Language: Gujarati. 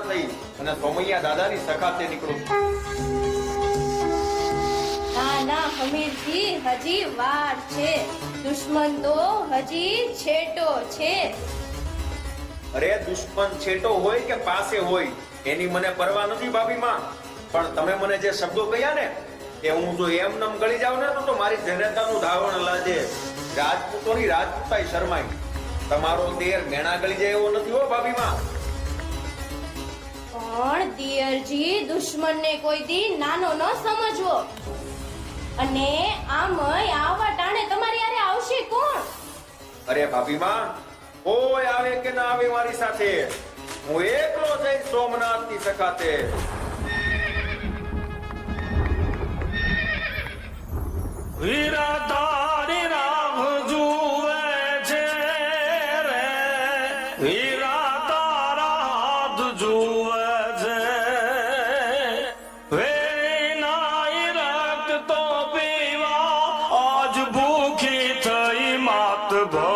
થઈ અને સોમૈયા દાદાની સખાતે નીકળું. ના ના હમીરજી, હજી વાર છે. દુશ્મન તો હજી છેટો છે. અરે દુશ્મન છેટો હોય કે પાસે હોય એની મને પરવા નથી ભાભીમાં, પણ તમે મને જે શબ્દો કહ્યા ને કે હું જો એમ નમ ગળી જાવ ને તો મારી જનતાનું ધાવણ લાજે. રાજપૂતોની રાજપૂતાઈ શરમાઈ. તમારો દેર મેણા ગળી જાય એવો નથી હો ભાભીમાં. પણ દિયરજી, દુશ્મનને કોઈ દી નાનો ન સમજવો. અને આમય આવા ટાણે તમારી હારે આવશે કોણ? અરે ભાભીમાં, કોઈ આવે કે ના આવે મારી સાથે, હું એકલો જઈ સોમનાથની સખાતે. વીરા તારી રાહ જુએ છે રે, વીરા તારા હાથ જુએ છે, વેનાઈ રક્ત તો પીવા આજ ભૂખી થઈ માત ભ